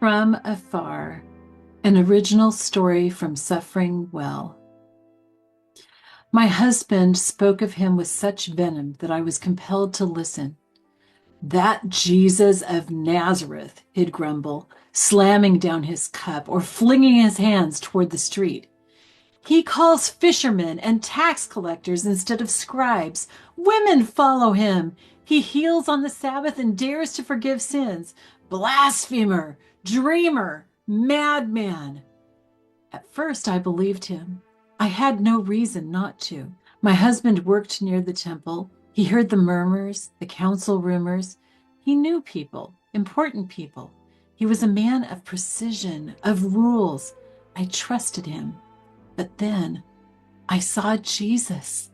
From Afar, an original story from SufferingWell. My husband spoke of him with such venom that I was compelled to listen. That Jesus of Nazareth, he'd grumble, slamming down his cup or flinging his hands toward the street. He calls fishermen and tax collectors instead of scribes. Women follow him. He heals on the Sabbath and dares to forgive sins. Blasphemer, dreamer, madman. At first, I believed him. I had no reason not to. My husband worked near the temple. He heard the murmurs, the council rumors. He knew people, important people. He was a man of precision, of rules. I trusted him. But then I saw Jesus.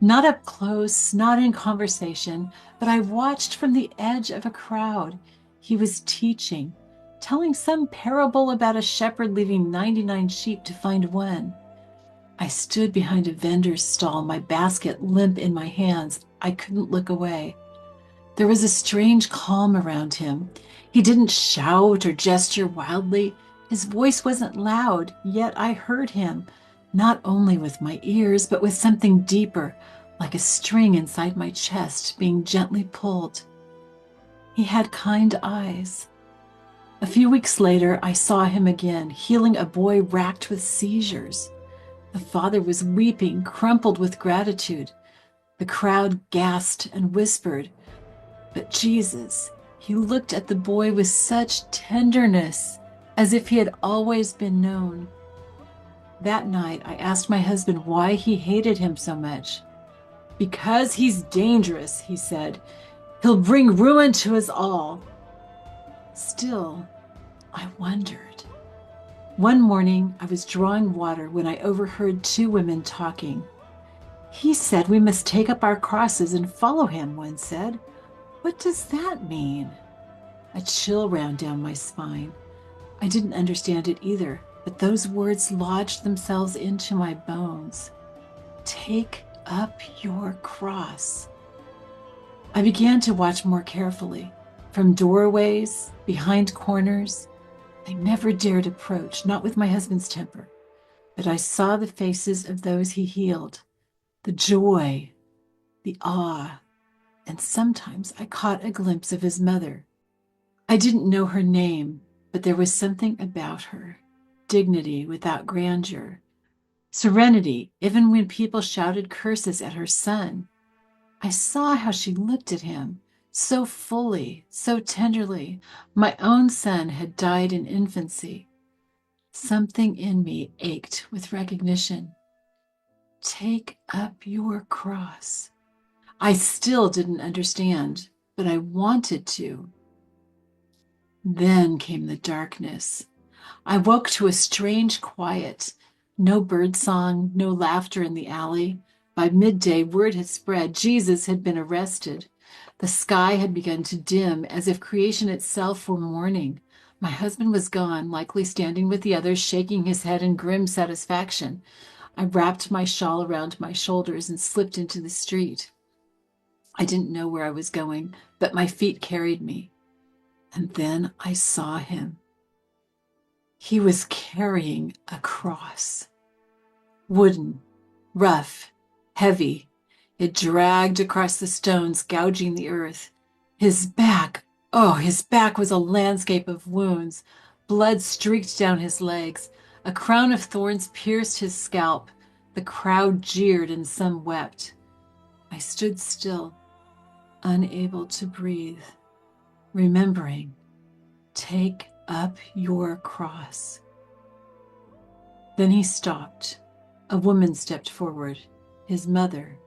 Not up close, not in conversation, but I watched from the edge of a crowd. He was teaching, telling some parable about a shepherd leaving 99 sheep to find one. I stood behind a vendor's stall, my basket limp in my hands. I couldn't look away. There was a strange calm around him. He didn't shout or gesture wildly. His voice wasn't loud, yet I heard him, not only with my ears, but with something deeper, like a string inside my chest being gently pulled. He had kind eyes. A few weeks later, I saw him again, healing a boy racked with seizures. The father was weeping, crumpled with gratitude. The crowd gasped and whispered. But Jesus, he looked at the boy with such tenderness, as if he had always been known. That night, I asked my husband why he hated him so much. Because he's dangerous, he said. He'll bring ruin to us all. Still, I wondered. One morning, I was drawing water when I overheard two women talking. He said we must take up our crosses and follow him, one said. What does that mean? A chill ran down my spine. I didn't understand it either, but those words lodged themselves into my bones. Take up your cross. I began to watch more carefully. From doorways, behind corners, I never dared approach, not with my husband's temper, but I saw the faces of those he healed, the joy, the awe, and sometimes I caught a glimpse of his mother. I didn't know her name, but there was something about her, dignity without grandeur, serenity even when people shouted curses at her son. I saw how she looked at him, so fully, so tenderly. My own son had died in infancy. Something in me ached with recognition. Take up your cross. I still didn't understand, but I wanted to. Then came the darkness. I woke to a strange quiet. No birdsong, no laughter in the alley. By midday, word had spread. Jesus had been arrested. The sky had begun to dim, as if creation itself were mourning. My husband was gone, likely standing with the others, shaking his head in grim satisfaction. I wrapped my shawl around my shoulders and slipped into the street. I didn't know where I was going, but my feet carried me. And then I saw him. He was carrying a cross. Wooden, rough, heavy. It dragged across the stones, gouging the earth. His back was a landscape of wounds. Blood streaked down his legs. A crown of thorns pierced his scalp. The crowd jeered and some wept. I stood still, unable to breathe, remembering, take up your cross. Then he stopped. A woman stepped forward, his mother.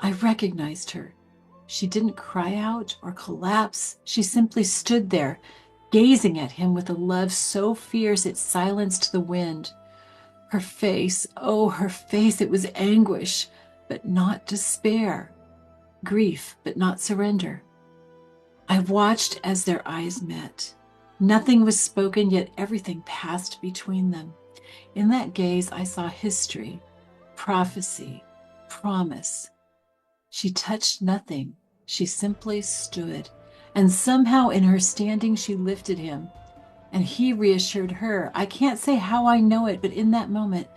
I recognized her. She didn't cry out or collapse. She simply stood there, gazing at him with a love so fierce it silenced the wind. Her face, it was anguish, but not despair. Grief, but not surrender. I watched as their eyes met. Nothing was spoken, yet everything passed between them. In that gaze, I saw history, prophecy, promise. She touched nothing. She simply stood, and somehow in her standing, she lifted him. and he reassured her. I can't say how I know it, but in that moment,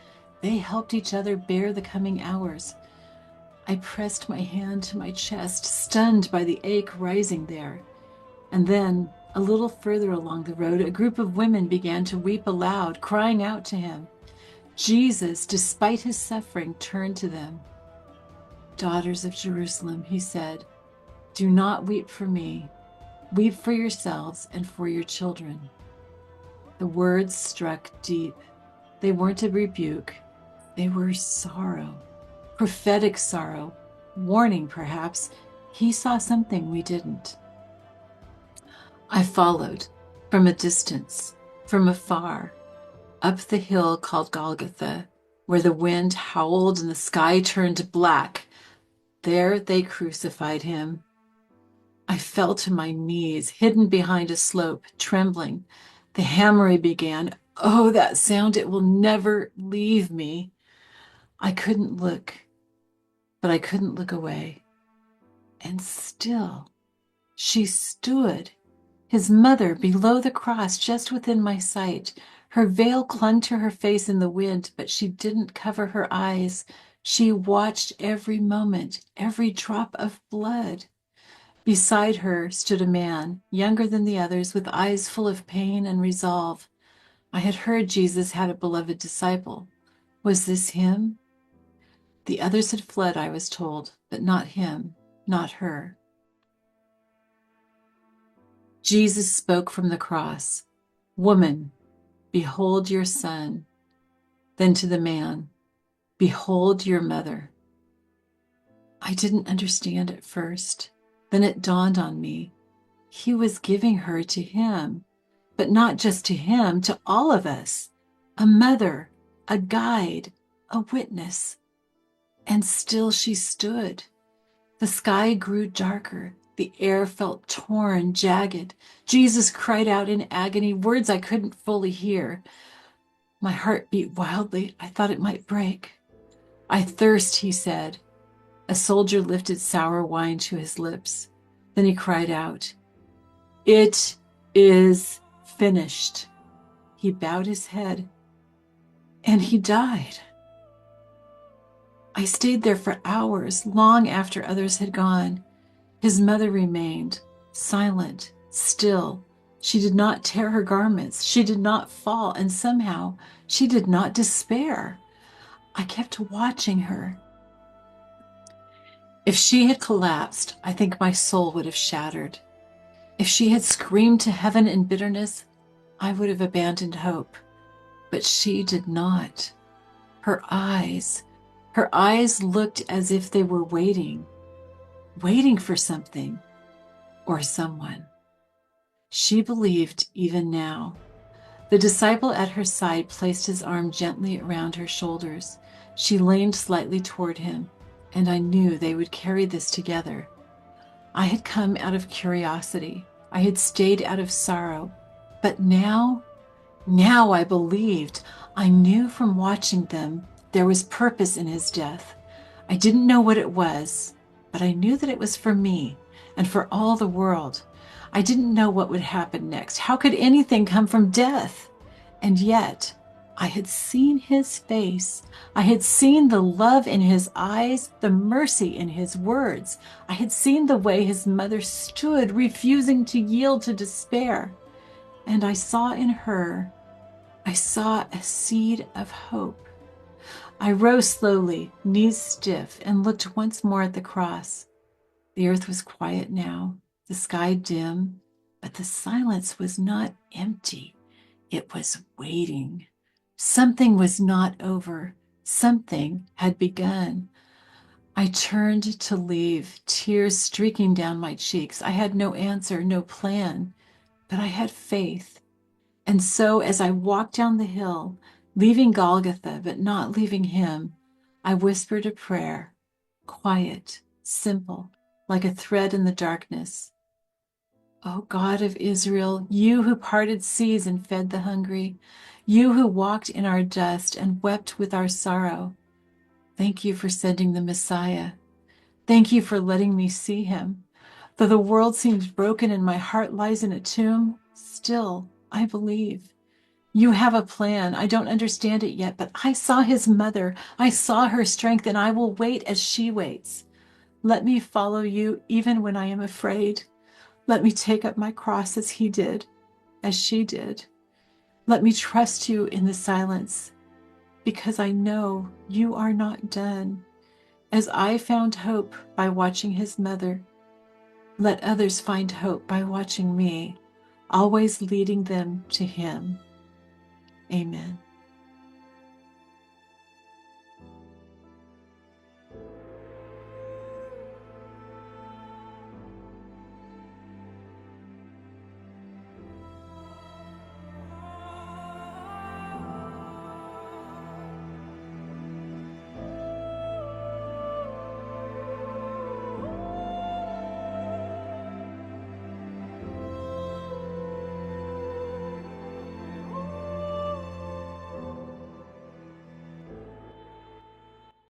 they helped each other bear the coming hours. I pressed my hand to my chest, stunned by the ache rising there. And then, a little further along the road, a group of women began to weep aloud, crying out to him. Jesus, despite his suffering, turned to them. Daughters of Jerusalem, he said, do not weep for me. Weep for yourselves and for your children. The words struck deep. They weren't a rebuke. They were sorrow, prophetic sorrow, warning perhaps. He saw something we didn't. I followed from a distance, from afar, up the hill called Golgotha, where the wind howled and the sky turned black. There they crucified him. I fell to my knees, hidden behind a slope, trembling. The hammering began. Oh, that sound, it will never leave me. I couldn't look, but I couldn't look away. And still, she stood, his mother below the cross, just within my sight. Her veil clung to her face in the wind, but she didn't cover her eyes. She watched every moment, every drop of blood. Beside her stood a man, younger than the others, with eyes full of pain and resolve. I had heard Jesus had a beloved disciple. Was this him? The others had fled, I was told, but not him, not her. Jesus spoke from the cross. Woman, behold your son. Then to the man, behold your mother. I didn't understand at first. Then it dawned on me. He was giving her to him, but not just to him, to all of us. A mother, a guide, a witness. And still she stood. The sky grew darker. The air felt torn, jagged. Jesus cried out in agony, words I couldn't fully hear. My heart beat wildly. I thought it might break. I thirst, he said. A soldier lifted sour wine to his lips. Then he cried out, it is finished. He bowed his head, and he died. I stayed there for hours, long after others had gone. His mother remained, silent, still. She did not tear her garments. She did not fall, and somehow she did not despair. I kept watching her. If she had collapsed, I think my soul would have shattered. If she had screamed to heaven in bitterness, I would have abandoned hope. But she did not. Her eyes looked as if they were waiting for something or someone. She believed even now. The disciple at her side placed his arm gently around her shoulders. She leaned slightly toward him, and I knew they would carry this together. I had come out of curiosity. I had stayed out of sorrow. But now I believed. I knew from watching them there was purpose in his death. I didn't know what it was, but I knew that it was for me and for all the world. I didn't know what would happen next. How could anything come from death? And yet, I had seen his face. I had seen the love in his eyes, the mercy in his words. I had seen the way his mother stood, refusing to yield to despair. And I saw in her, I saw a seed of hope. I rose slowly, knees stiff, and looked once more at the cross. The earth was quiet now, the sky dim, but the silence was not empty. It was waiting. Something was not over. Something had begun. I turned to leave, tears streaking down my cheeks. I had no answer, no plan, but I had faith. And so as I walked down the hill, leaving Golgotha, but not leaving him, I whispered a prayer, quiet, simple, like a thread in the darkness. O God of Israel, you who parted seas and fed the hungry, you who walked in our dust and wept with our sorrow, thank you for sending the Messiah. Thank you for letting me see him. Though the world seems broken and my heart lies in a tomb, still I believe. You have a plan. I don't understand it yet, but I saw his mother. I saw her strength, and I will wait as she waits. Let me follow you even when I am afraid. Let me take up my cross as he did, as she did. Let me trust you in the silence, because I know you are not done. As I found hope by watching his mother, let others find hope by watching me, always leading them to him. Amen.